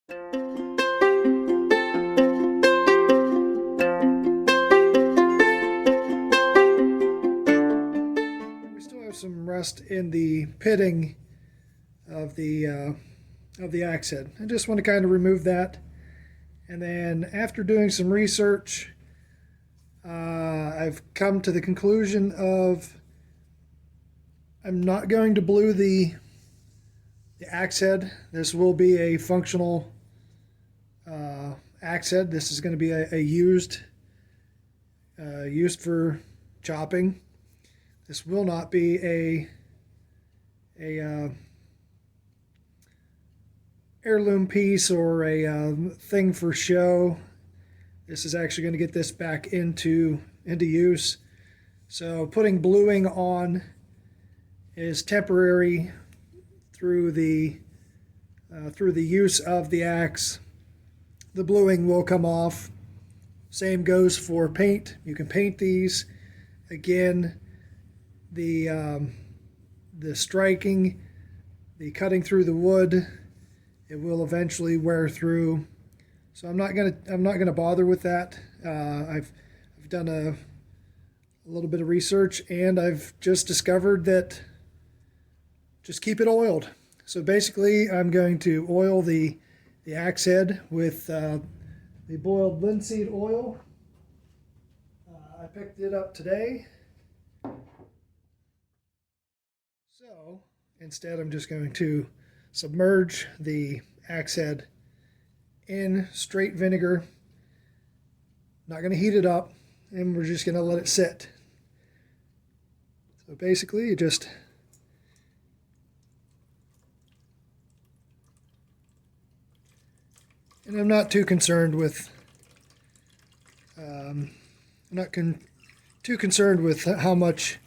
We still have some rust in the pitting of the axe head. I just want to kind of remove that. And then after doing some research, I've come to the conclusion of I'm not going to blue the axe head. This will be a functional axe head. This is going to be a used for chopping. This will not be a heirloom piece or a thing for show. This is actually going to get this back into use. So putting bluing on is temporary through the use of the axe. The bluing will come off. Same goes for paint. You can paint these. Again, the striking, the cutting through the wood, it will eventually wear through. So I'm not gonna bother with that. I've done a little bit of research, and I've just discovered that just keep it oiled. So basically, I'm going to oil the axe head with the boiled linseed oil. I picked it up today. So instead, I'm just going to submerge the axe head in straight vinegar. Not going to heat it up, and we're just going to let it sit. So basically, you just and I'm not too concerned with too concerned with how much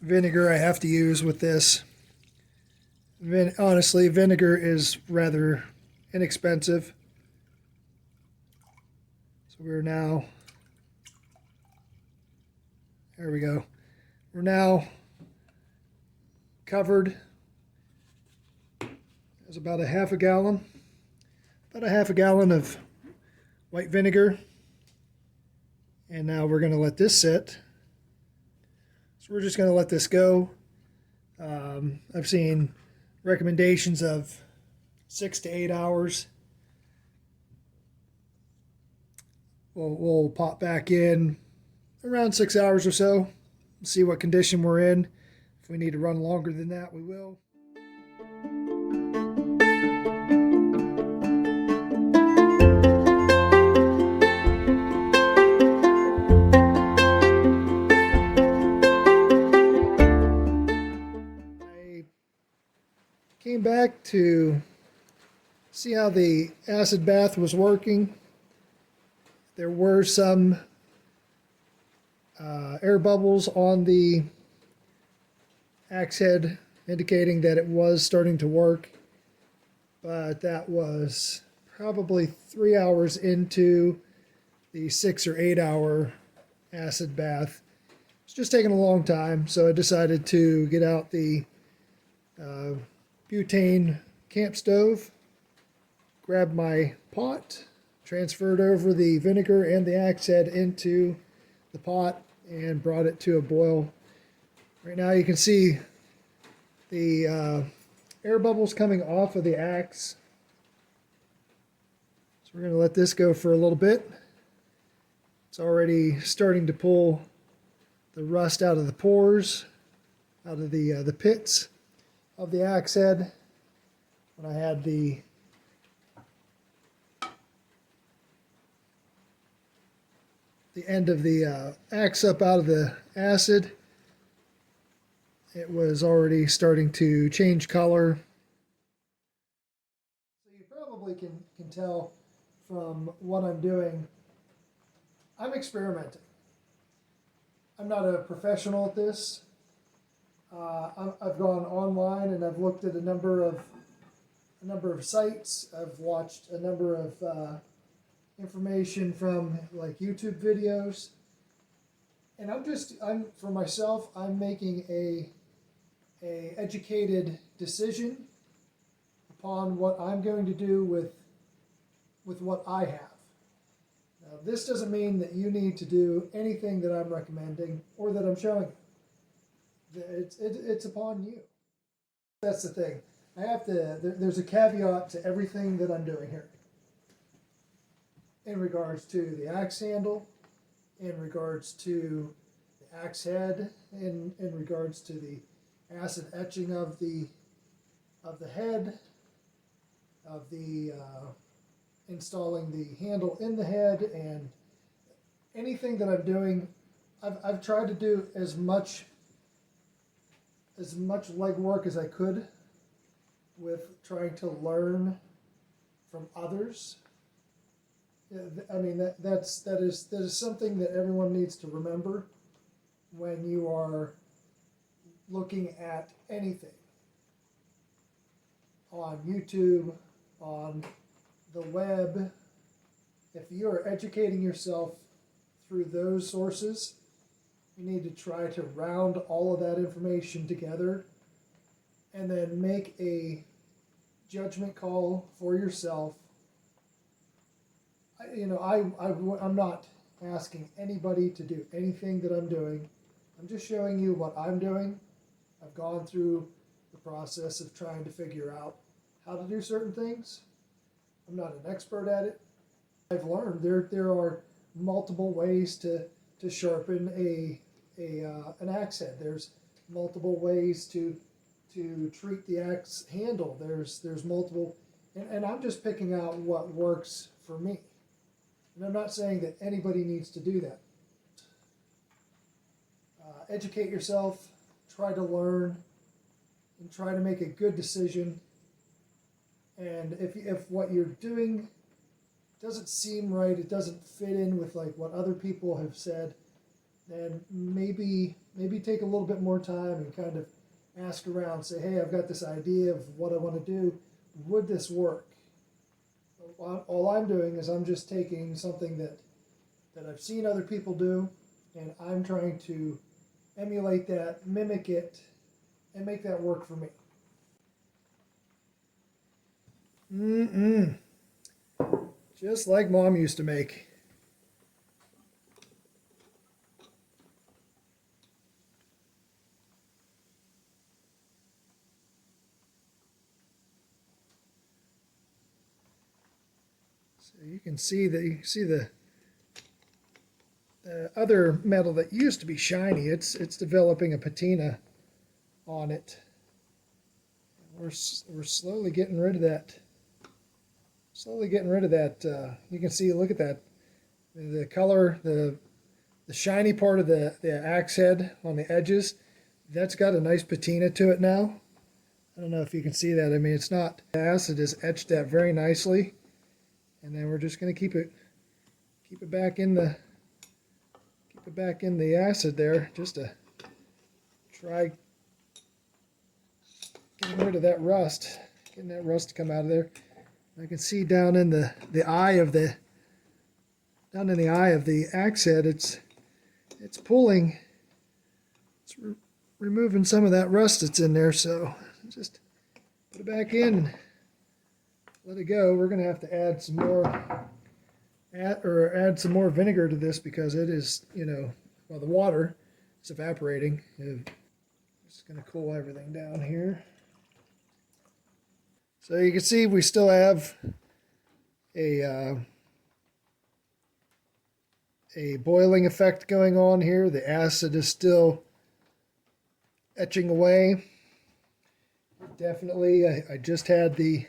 vinegar I have to use with this. Honestly, vinegar is rather inexpensive. So we're now, there we go. We're now covered. There's about a half a gallon of white vinegar. And now we're going to let this sit. So we're just going to let this go. I've seen recommendations of 6 to 8 hours. We'll pop back in around 6 hours or so, see what condition we're in. If we need to run longer than that, we will. Came back to see how the acid bath was working. There were some air bubbles on the axe head indicating that it was starting to work, but that was probably 3 hours into the 6 or 8 hour acid bath. It's just taking a long time, so I decided to get out the butane camp stove, grab my pot, transferred over the vinegar and the axe head into the pot, and brought it to a boil. Right now you can see the air bubbles coming off of the axe. So we're going to let this go for a little bit. It's already starting to pull the rust out of the pores, out of the pits of the axe head. When I had the end of the axe up out of the acid, it was already starting to change color. So you probably can tell from what I'm doing, I'm experimenting. I'm not a professional at this. I've gone online and I've looked at a number of sites. I've watched a number of information from like YouTube videos, and I'm for myself, I'm making a educated decision upon what I'm going to do with with what I have. Now, this doesn't mean that you need to do anything that I'm recommending or that I'm showing you. It's upon you. That's the thing. I have to, there's a caveat to everything that I'm doing here. In regards to the axe handle, in regards to the axe head, in regards to the acid etching of the head, of the installing the handle in the head, and anything that I'm doing, I've tried to do as much legwork as I could with trying to learn from others. I mean, that is something that everyone needs to remember when you are looking at anything on YouTube, on the web. If you are educating yourself through those sources, you need to try to round all of that information together and then make a judgment call for yourself. I'm not asking anybody to do anything that I'm doing. I'm just showing you what I'm doing. I've gone through the process of trying to figure out how to do certain things. I'm not an expert at it. I've learned there are multiple ways to sharpen an axe head. There's multiple ways to treat the axe handle. There's multiple, and I'm just picking out what works for me. And I'm not saying that anybody needs to do that. Educate yourself, try to learn, and try to make a good decision. And if what you're doing doesn't seem right, it doesn't fit in with like what other people have said, then maybe take a little bit more time and kind of ask around. Say, hey, I've got this idea of what I want to do. Would this work? All I'm doing is I'm just taking something that I've seen other people do, and I'm trying to emulate that, mimic it, and make that work for me. Just like Mom used to make. So you can see the other metal that used to be shiny. It's developing a patina on it. We're slowly getting rid of that. Slowly getting rid of that. You can see, look at that. The color, the shiny part of the axe head on the edges, that's got a nice patina to it now. I don't know if you can see that. I mean, it's not, the acid has etched that very nicely. And then we're just going to keep it back in the acid there, just to try getting rid of that rust, getting that rust to come out of there. I can see down in the eye of the axe head, it's pulling, it's removing some of that rust that's in there. So just put it back in, let it go. We're going to have to add some more, add some more vinegar to this because it is, well, the water is evaporating. Just going to cool everything down here. So you can see we still have a boiling effect going on here. The acid is still etching away. Definitely, I just had the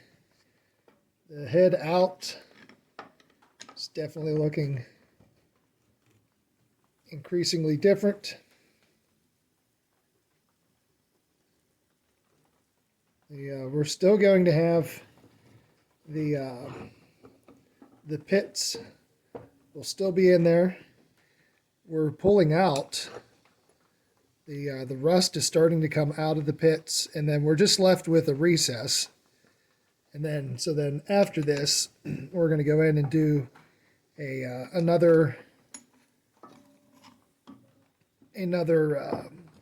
head out. It's definitely looking increasingly different. We're still going to have the pits will still be in there. We're pulling out. The rust is starting to come out of the pits, and then we're just left with a recess. And then, so then after this, we're going to go in and do another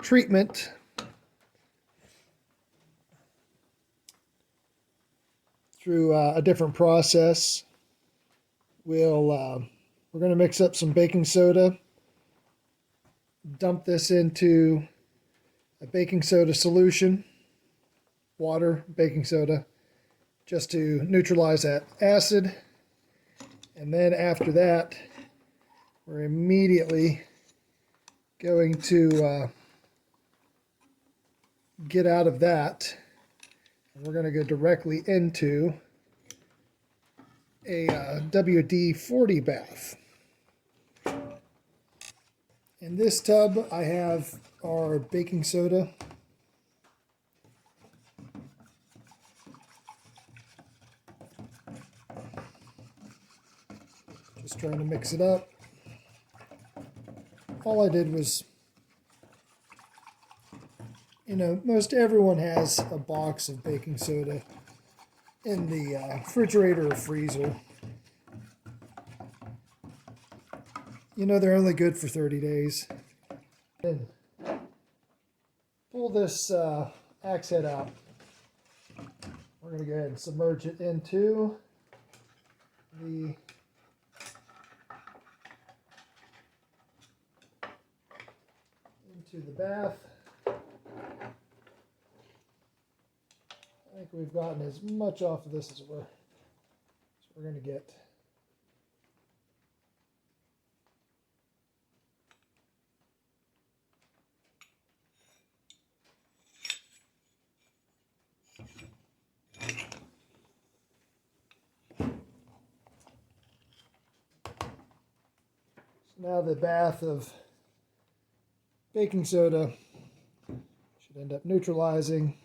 treatment through a different process. we're going to mix up some baking soda, dump this into a baking soda solution, water, baking soda, just to neutralize that acid. And then after that, we're immediately going to get out of that. And we're going to go directly into a WD-40 bath. In this tub, I have our baking soda. Just trying to mix it up. All I did was, you know, most everyone has a box of baking soda in the refrigerator or freezer. You know, they're only good for 30 days. Then pull this axe head out. We're going to go ahead and submerge it into the bath. I think we've gotten as much off of this as we're going to get. So now the bath of baking soda should end up neutralizing.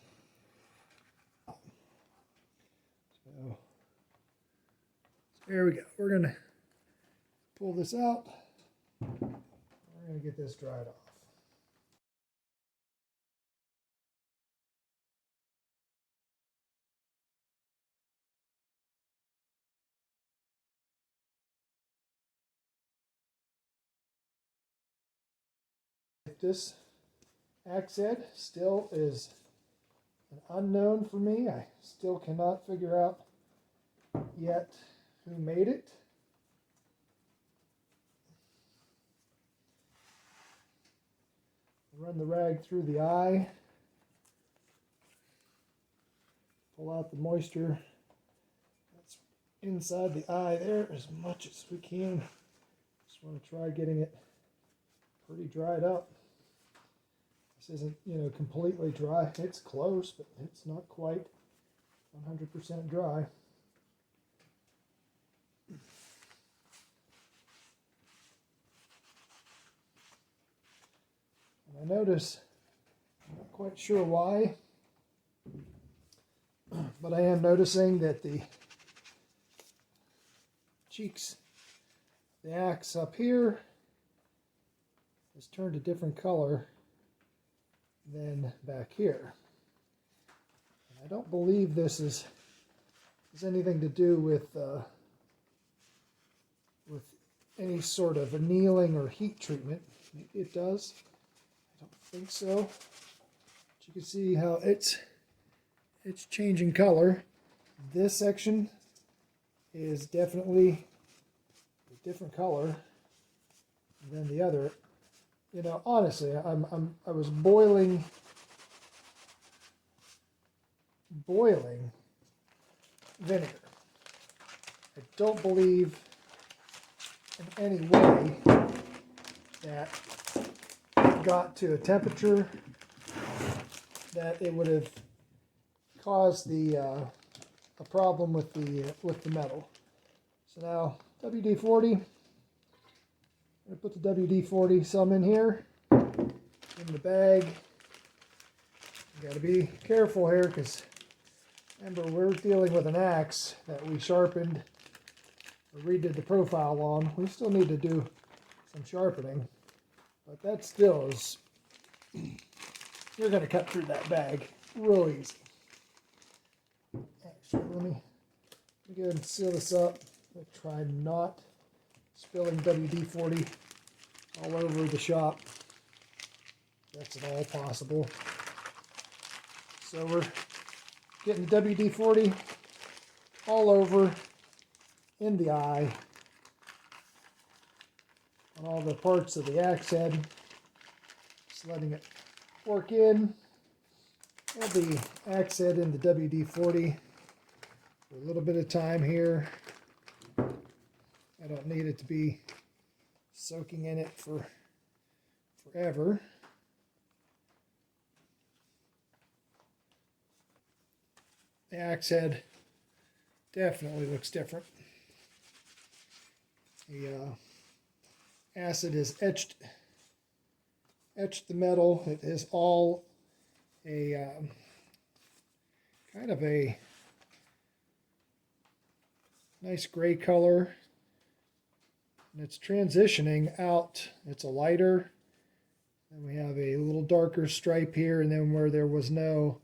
So there we go. We're going to pull this out. We're going to get this dried off. This axe head still is an unknown for me. I still cannot figure out yet who made it. Run the rag through the eye. Pull out the moisture that's inside the eye there as much as we can. Just want to try getting it pretty dried up. This isn't, you know, completely dry. It's close, but it's not quite 100% dry. And I notice, I'm not quite sure why, but I am noticing that the cheeks, the axe up here, has turned a different color than back here. And I don't believe this has anything to do with any sort of annealing or heat treatment. Maybe it does. I don't think so. But you can see how it's changing color. This section is definitely a different color than the other. You know, honestly, I was boiling vinegar. I don't believe in any way that it got to a temperature that it would have caused a problem with the metal. So now WD-40. I'm going to put the WD-40 some in here, in the bag. You got to be careful here because remember we're dealing with an axe that we sharpened or redid the profile on. We still need to do some sharpening, but that still is, you're going to cut through that bag real easy. Actually, let me go ahead and seal this up. I'll try not spilling WD-40 all over the shop. That's at all possible. So we're getting WD-40 all over in the eye. on all the parts of the axe head. Just letting it work in. I have the axe head in the WD-40 for a little bit of time here. I don't need it to be soaking in it for forever. The axe head definitely looks different. The acid has etched the metal. It is all a kind of a nice gray color, and it's transitioning out. It's a lighter, and we have a little darker stripe here, and then where there was no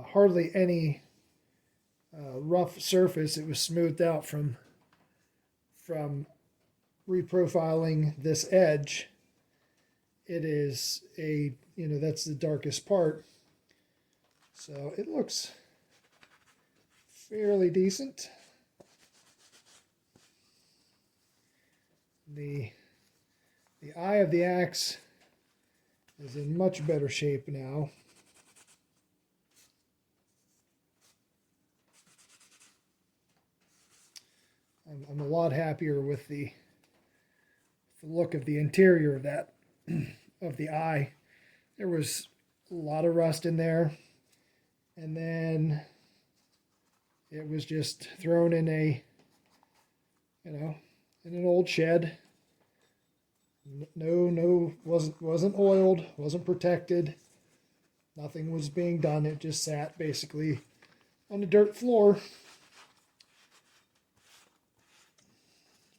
hardly any rough surface, it was smoothed out from reprofiling this edge. It is a, that's the darkest part. So it looks fairly decent. The eye of the axe is in much better shape now. I'm a lot happier with the look of the interior of that of the eye. There was a lot of rust in there, and then it was just thrown in a in an old shed. No, wasn't oiled, wasn't protected. Nothing was being done. It just sat basically on the dirt floor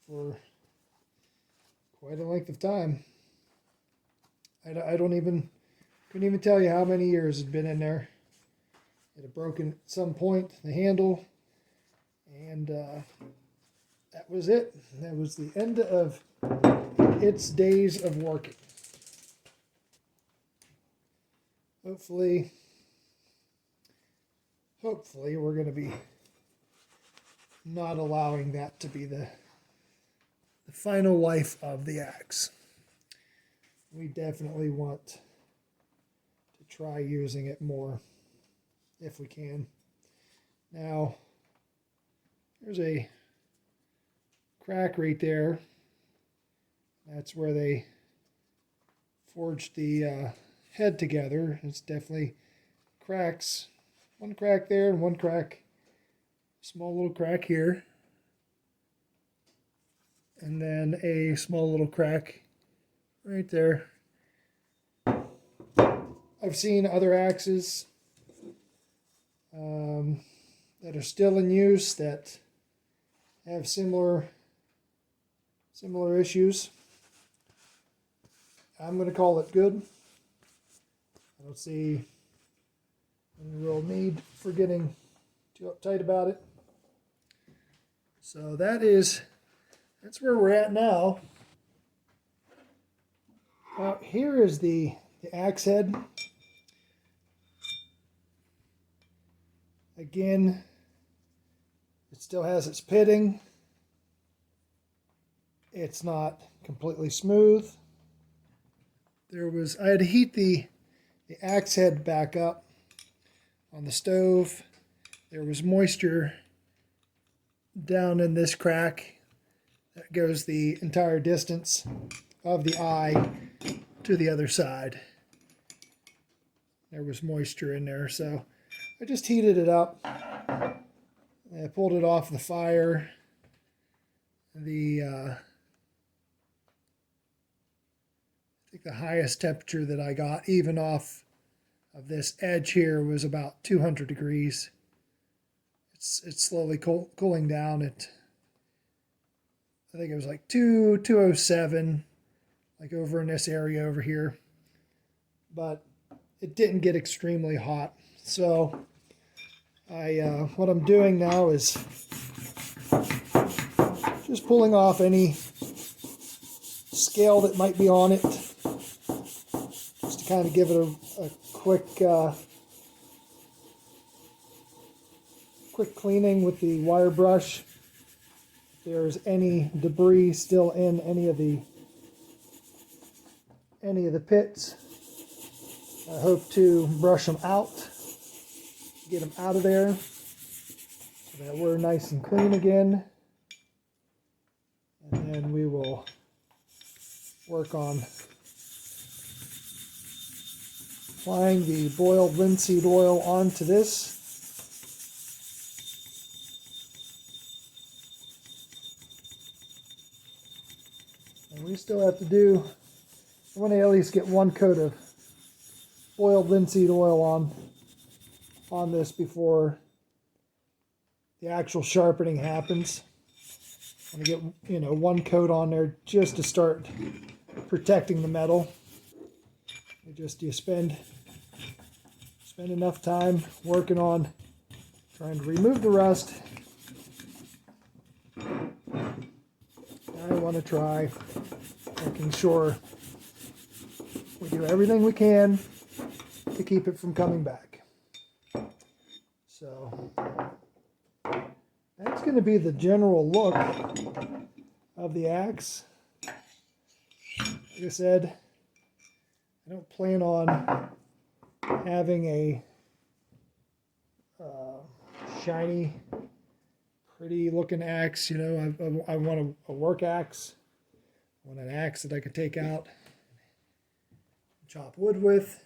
for quite a length of time. I couldn't even tell you how many years it had been in there. It had broken at some point, the handle, and that was it. That was the end of its days of working. Hopefully we're going to be not allowing that to be the final life of the axe. We definitely want to try using it more if we can. Now, there's a crack right there. That's where they forged the head together. It's definitely cracks. One crack there and one crack, small little crack here. And then a small little crack right there. I've seen other axes that are still in use that have similar issues. I'm going to call it good. I don't see any real need for getting too uptight about it. So that's where we're at now. Here is the axe head. Again, it still has its pitting. It's not completely smooth. I had to heat the axe head back up on the stove. There was moisture down in this crack that goes the entire distance of the eye to the other side. There was moisture in there, so I just heated it up. I pulled it off the fire. I think the highest temperature that I got, even off of this edge here, was about 200 degrees. It's slowly cooling down. I think it was like 207, like over in this area over here. But it didn't get extremely hot. So what I'm doing now is just pulling off any scale that might be on it, just to kind of give it a quick cleaning with the wire brush. If there's any debris still in any of the any of the pits. I hope to brush them out, get them out of there so that we're nice and clean again. And then we will work on applying the boiled linseed oil onto this. And we still have to do, I want to at least get one coat of boiled linseed oil on this before the actual sharpening happens. I'm going to get, one coat on there just to start protecting the metal. You spend enough time working on trying to remove the rust. I want to try making sure we do everything we can to keep it from coming back. So that's going to be the general look of the axe. Like I said, I don't plan on having a shiny, pretty looking axe. I want a work axe. I want an axe that I can take out, chop wood with.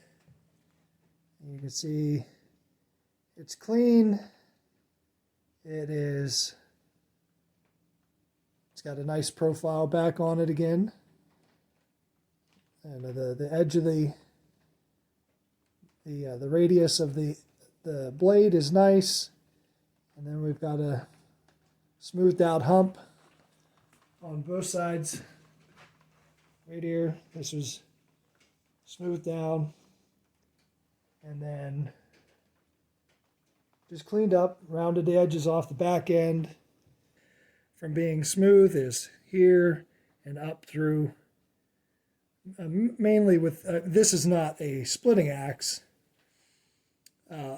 And you can see it's clean. It's got a nice profile back on it again. And the edge of the radius of the blade is nice. And then we've got a smoothed out hump on both sides. Right here, this was smoothed down. And then just cleaned up, rounded the edges off the back end. From being smooth is here and up through. Mainly with, this is not a splitting axe.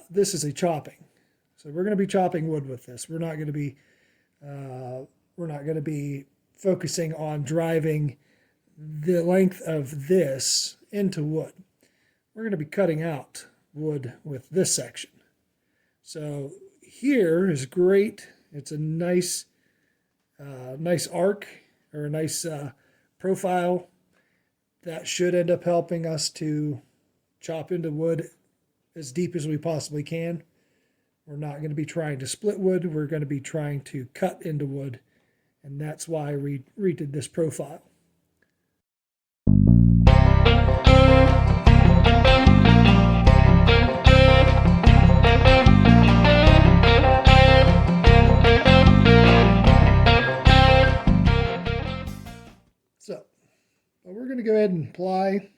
This is a chopping. So we're going to be chopping wood with this. We're not going to be focusing on driving the length of this into wood. We're going to be cutting out wood with this section. So here is great. It's a nice arc, or a nice profile. That should end up helping us to chop into wood as deep as we possibly can. We're not going to be trying to split wood. We're going to be trying to cut into wood. And that's why we redid this profile. So, we're going to go ahead and apply,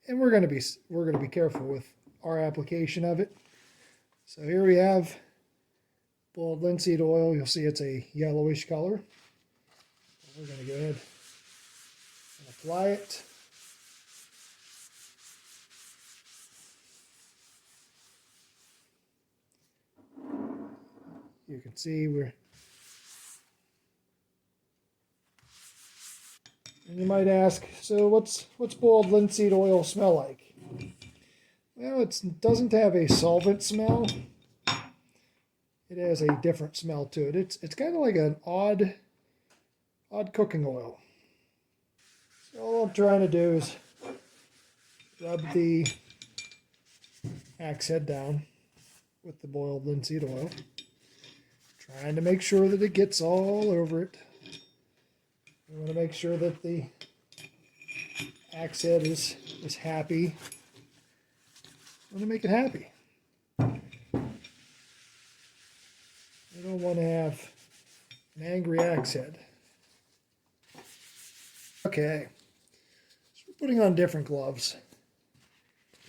and we're going to be careful with our application of it. So here we have boiled linseed oil. You'll see it's a yellowish color. We're going to go ahead and apply it. You can see and you might ask, so what's boiled linseed oil smell like? Well, it doesn't have a solvent smell. It has a different smell to it. It's kind of like an odd cooking oil. So all I'm trying to do is rub the axe head down with the boiled linseed oil, trying to make sure that it gets all over it. We want to make sure that the axe head is happy. We want to make it happy. We don't want to have an angry axe head. Okay, so we're putting on different gloves.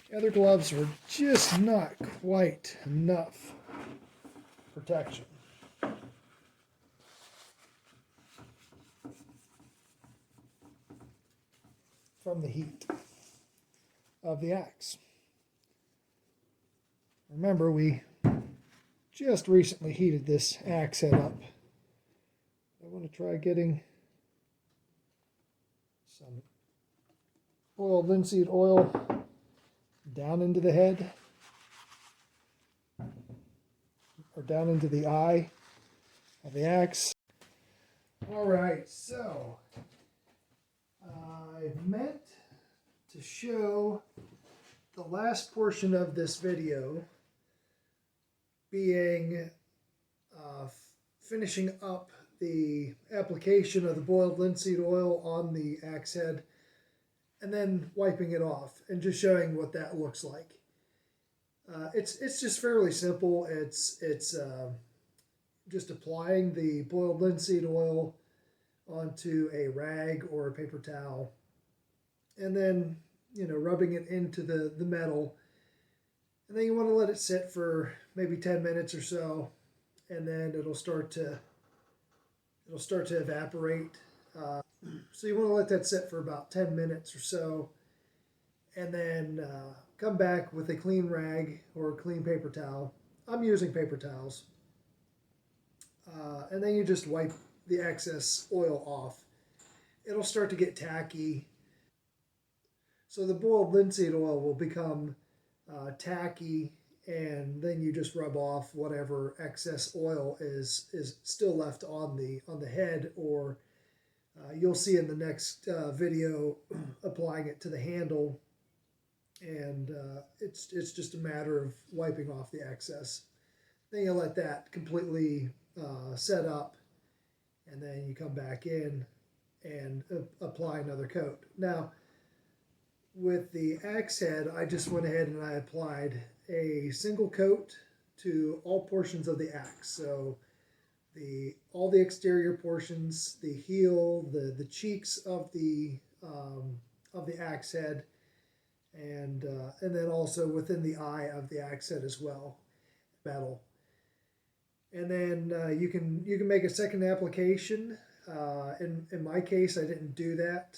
The other gloves were just not quite enough protection. From the heat of the axe. Remember, we just recently heated this axe head up. I want to try getting some boiled linseed oil down into the head, or down into the eye of the axe. Alright, so I meant to show the last portion of this video being finishing up the application of the boiled linseed oil on the axe head and then wiping it off and just showing what that looks like. It's just fairly simple. It's just applying the boiled linseed oil onto a rag or a paper towel, and then rubbing it into the metal, and then you want to let it sit for maybe 10 minutes or so, and then it'll start to evaporate. So you want to let that sit for about 10 minutes or so, and then come back with a clean rag or a clean paper towel. I'm using paper towels. And then you just wipe the excess oil off. It'll start to get tacky. So the boiled linseed oil will become tacky, and then you just rub off whatever excess oil is still left on the head, or you'll see in the next video applying it to the handle, and it's just a matter of wiping off the excess. Then you let that completely set up, and then you come back in and apply another coat. Now, with the axe head, I just went ahead and I applied a single coat to all portions of the axe. So all the exterior portions, the heel, the cheeks of the axe head, and then also within the eye of the axe head as well, metal. And then you can make a second application. In my case, I didn't do that.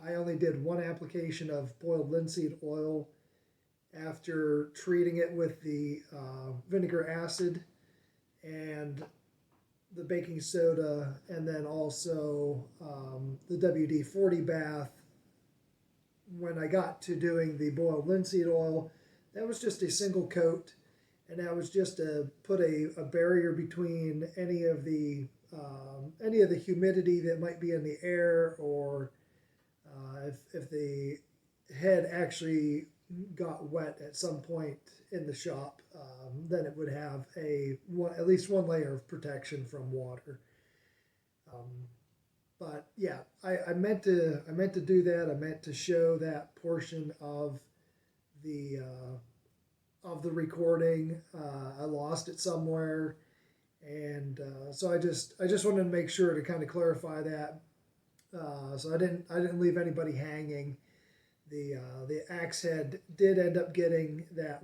I only did one application of boiled linseed oil after treating it with the vinegar acid and the baking soda, and then also the WD-40 bath. When I got to doing the boiled linseed oil, that was just a single coat, and that was just to put a barrier between any of the humidity that might be in the air, or if the head actually got wet at some point in the shop, then it would have at least one layer of protection from water. But yeah, I meant to do that. I meant to show that portion of the recording. I lost it somewhere, and so I just wanted to make sure to kind of clarify that. So I didn't leave anybody hanging. The axe head did end up getting that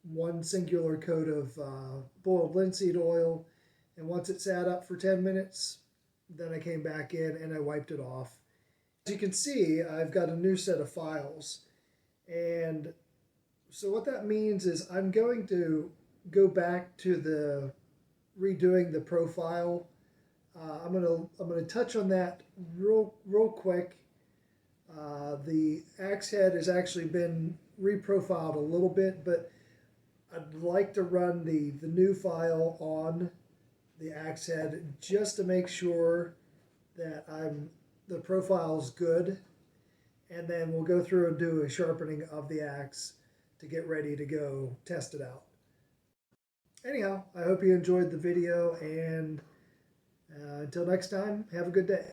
one singular coat of boiled linseed oil, and once it sat up for 10 minutes, then I came back in and I wiped it off. As you can see, I've got a new set of files, and so what that means is I'm going to go back to the redoing the profile. I'm gonna touch on that real quick. The axe head has actually been reprofiled a little bit, but I'd like to run the new file on the axe head just to make sure that the profile is good, and then we'll go through and do a sharpening of the axe to get ready to go test it out. Anyhow, I hope you enjoyed the video, and until next time, have a good day.